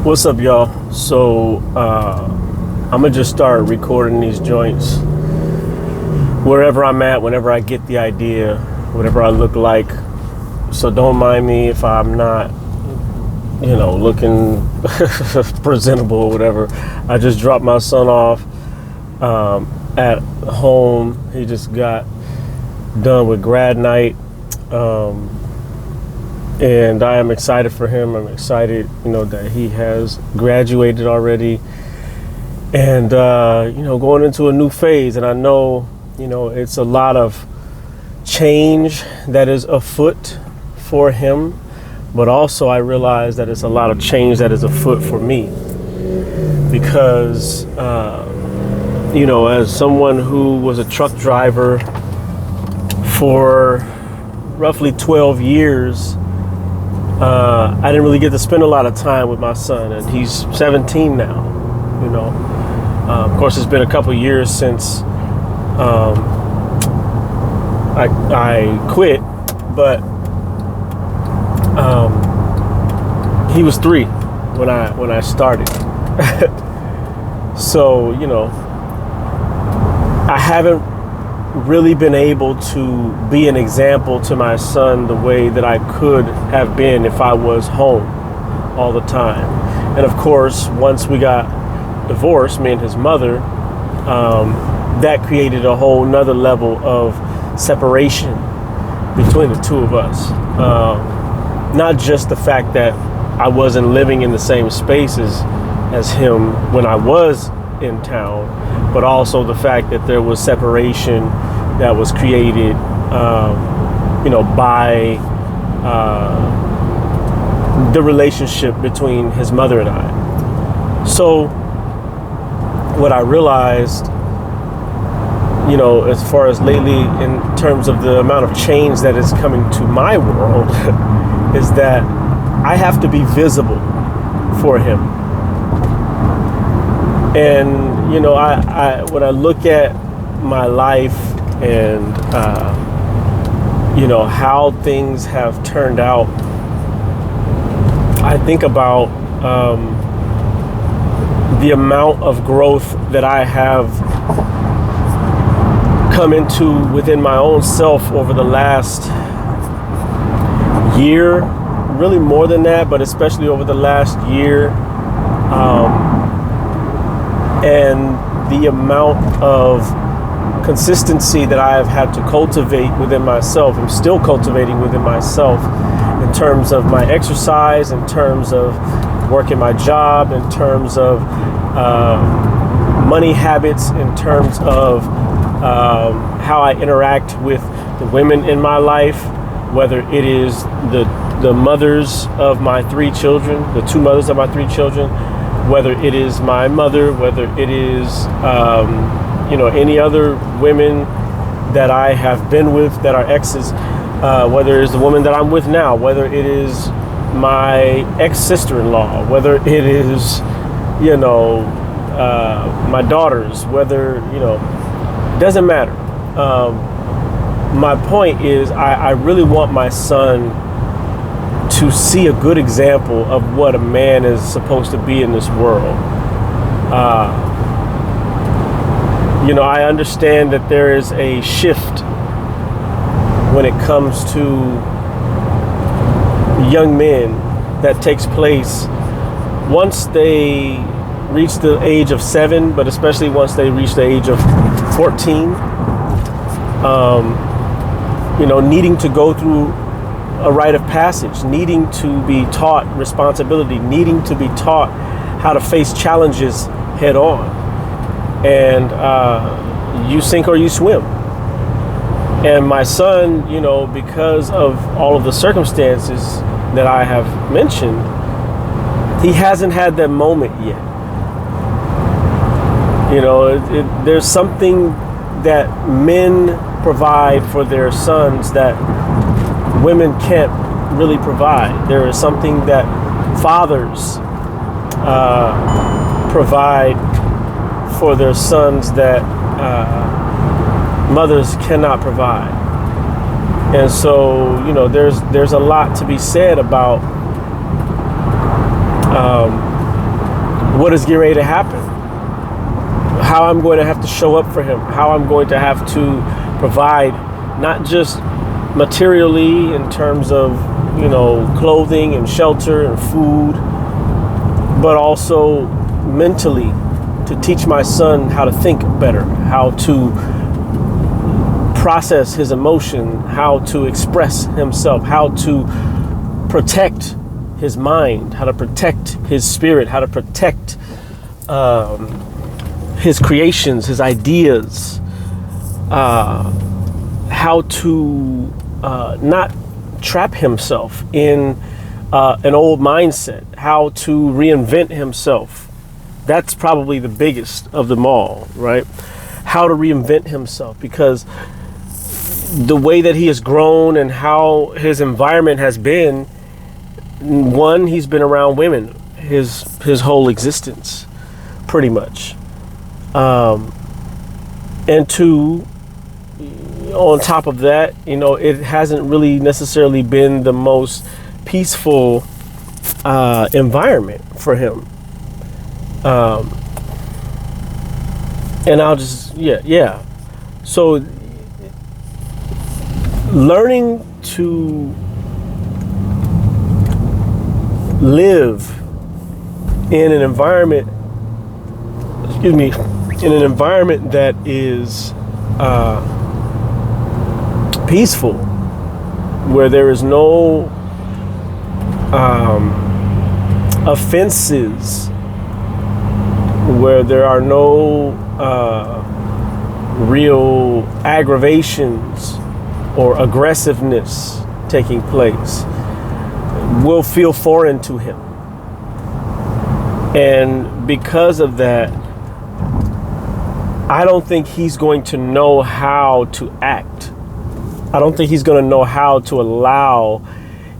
What's up, y'all? So I'm gonna just start recording these joints wherever I'm at, whenever I get the idea, whatever I look like. So don't mind me if I'm not, looking presentable or whatever. I just dropped my son off at home. He just got done with grad night. And I am excited for him. I'm excited, that he has graduated already and, going into a new phase. And I know, it's a lot of change that is afoot for him, but also I realize that it's a lot of change that is afoot for me because, as someone who was a truck driver for roughly 12 years, I didn't really get to spend a lot of time with my son, and he's 17 now. Of course, it's been a couple years since I quit, but he was 3 when I started. So I haven't really been able to be an example to my son the way that I could have been if I was home all the time. And of course, once we got divorced, me and his mother, that created a whole nother level of separation between the two of us. Not just the fact that I wasn't living in the same spaces as him when I was in town, but also the fact that there was separation that was created, by the relationship between his mother and I. So what I realized, as far as lately in terms of the amount of change that is coming to my world, is that I have to be visible for him. And, I when I look at my life and, how things have turned out, I think about the amount of growth that I have come into within my own self over the last year, really more than that, but especially over the last year. And the amount of consistency that I have had to cultivate within myself, I'm still cultivating within myself in terms of my exercise, in terms of working my job, in terms of money habits, in terms of how I interact with the women in my life, whether it is the mothers of my 3 children, the 2 mothers of my 3 children, whether it is my mother, whether it is, any other women that I have been with that are exes, whether it is the woman that I'm with now, whether it is my ex-sister-in-law, whether it is, my daughters, whether, it doesn't matter. My point is I really want my son to see a good example of what a man is supposed to be in this world. I understand that there is a shift when it comes to young men that takes place once they reach the age of 7, but especially once they reach the age of 14. Needing to go through a rite of passage, needing to be taught responsibility, needing to be taught how to face challenges head on. And you sink or you swim. And my son, because of all of the circumstances that I have mentioned, he hasn't had that moment yet. There's something that men provide for their sons that women can't really provide. There is something that fathers provide for their sons that mothers cannot provide. And so, there's a lot to be said about what is getting ready to happen, how I'm going to have to show up for him, how I'm going to have to provide, not just materially in terms of, clothing and shelter and food, but also mentally, to teach my son how to think better, how to process his emotion, how to express himself, how to protect his mind, how to protect his spirit, how to protect his creations, his ideas, how to not trap himself in an old mindset, how to reinvent himself. That's probably the biggest of them all, right? How to reinvent himself, because the way that he has grown and how his environment has been, one, he's been around women his whole existence, pretty much. And two, on top of that, it hasn't really necessarily been the most peaceful environment for him. And I'll just, So learning to live in an environment, that is peaceful, where there is no offenses, where there are no real aggravations or aggressiveness taking place, will feel foreign to him. And because of that, I don't think he's going to know how to act. I don't think he's going to know how to allow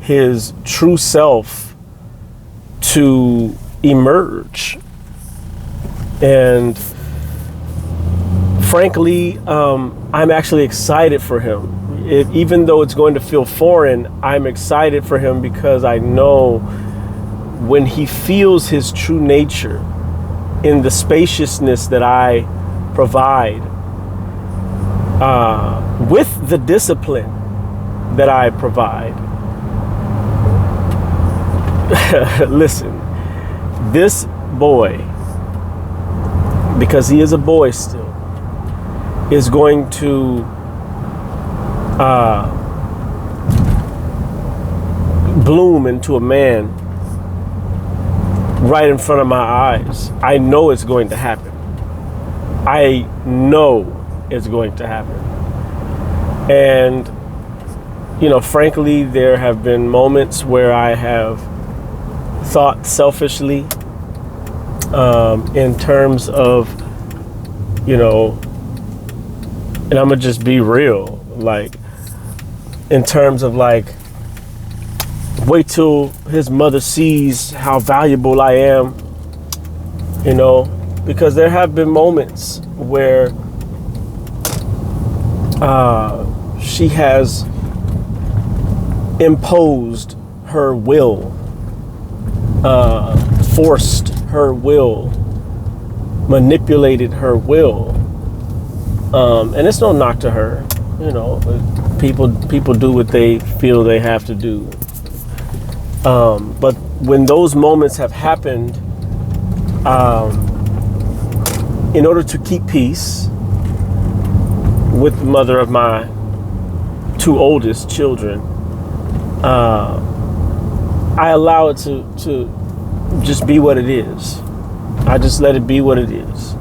his true self to emerge. And frankly, I'm actually excited for him. Even though it's going to feel foreign, I'm excited for him, because I know when he feels his true nature in the spaciousness that I provide, with the discipline that I provide. Listen, this boy, because he is a boy still, is going to bloom into a man right in front of my eyes. I know it's going to happen. I know it's going to happen. And, frankly, there have been moments where I have thought selfishly, in terms of, and I'm gonna just be real, in terms of wait till his mother sees how valuable I am, because there have been moments where she has imposed her will, forced her will, manipulated her will, and it's no knock to her. People do what they feel they have to do. But when those moments have happened, in order to keep peace with the mother of my two oldest children, I allow it to just be what it is. I just let it be what it is.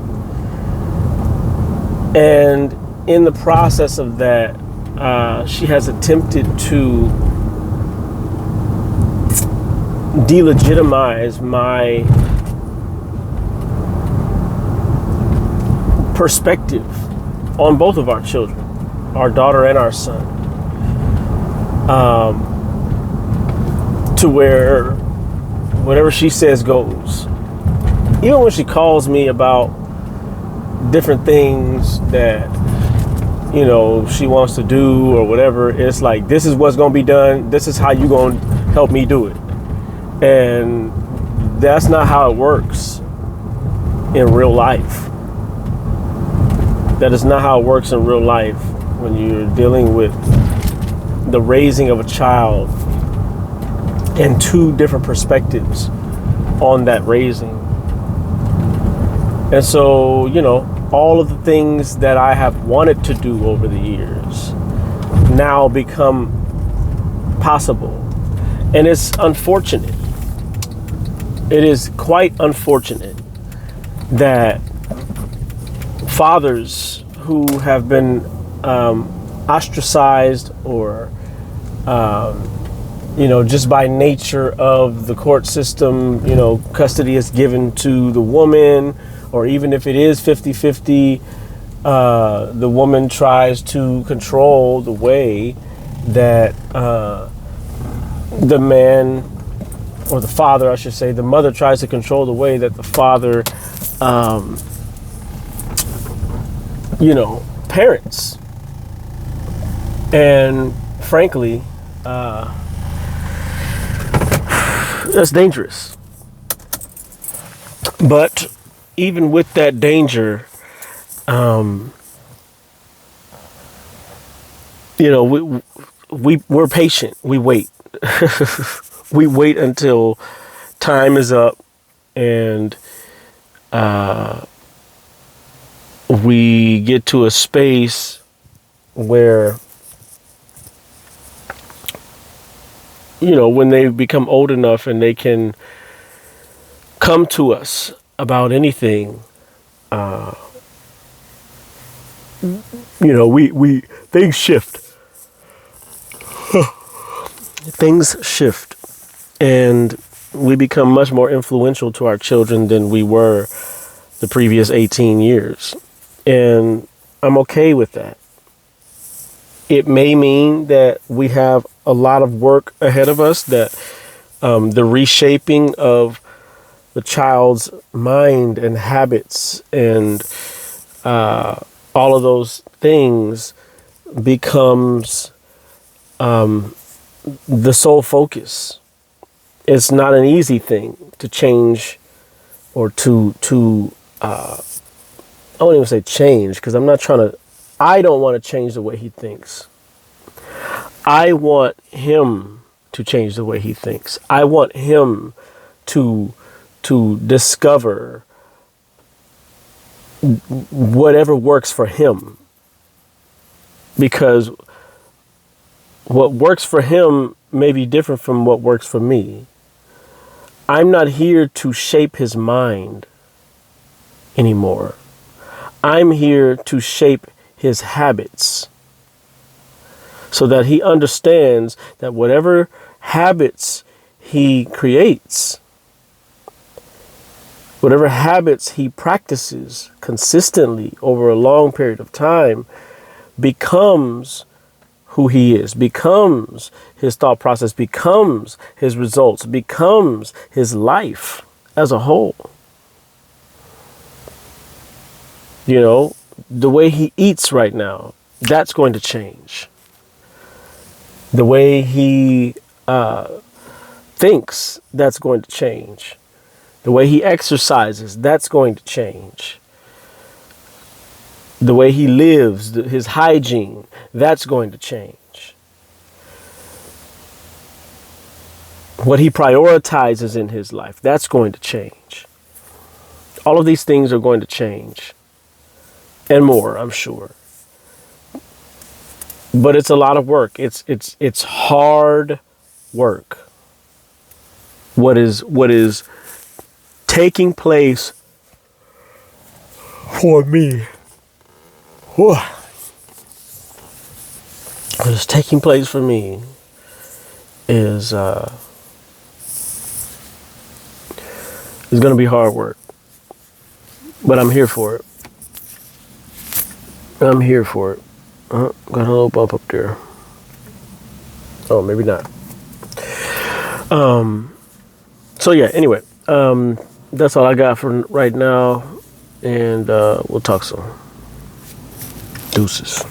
And in the process of that, she has attempted to delegitimize my perspective on both of our children, our daughter and our son, to where whatever she says goes. Even when she calls me about different things that, she wants to do or whatever, it's like, this is what's going to be done. This is how you going to help me do it. And that's not how it works. in real life. That is not how it works in real life when you're dealing with the raising of a child and two different perspectives on that raising. And so, all of the things that I have wanted to do over the years now become possible. And it's unfortunate. It is quite unfortunate that fathers who have been ostracized or, just by nature of the court system, custody is given to the woman, or even if it is 50-50, the woman tries to control the way that the man, or the father, I should say, the mother tries to control the way that the father, parents. And frankly, that's dangerous. But even with that danger, we're patient. We wait. We wait until time is up and we get to a space where, when they become old enough and they can come to us about anything, things shift. Things shift, and we become much more influential to our children than we were the previous 18 years. And I'm okay with that. It may mean that we have a lot of work ahead of us, that the reshaping of the child's mind and habits and all of those things becomes the sole focus. It's not an easy thing to change, or to I won't even say change, because I don't want to change the way he thinks. I want him to change the way he thinks. I want him to discover whatever works for him, because what works for him may be different from what works for me. I'm not here to shape his mind anymore. I'm here to shape his habits so that he understands that whatever habits he creates, whatever habits he practices consistently over a long period of time, becomes who he is, becomes his thought process, becomes his results, becomes his life as a whole. The way he eats right now, that's going to change. The way he thinks, that's going to change. The way he exercises, that's going to change. The way he lives, his hygiene, that's going to change. What he prioritizes in his life, that's going to change. All of these things are going to change. And more, I'm sure. But it's a lot of work. It's hard work. What is taking place for me? What is taking place for me is going to be hard work. But I'm here for it. I'm here for it. Got a little bump up there. Oh, maybe not. So yeah, anyway, that's all I got for right now. And we'll talk soon. Deuces.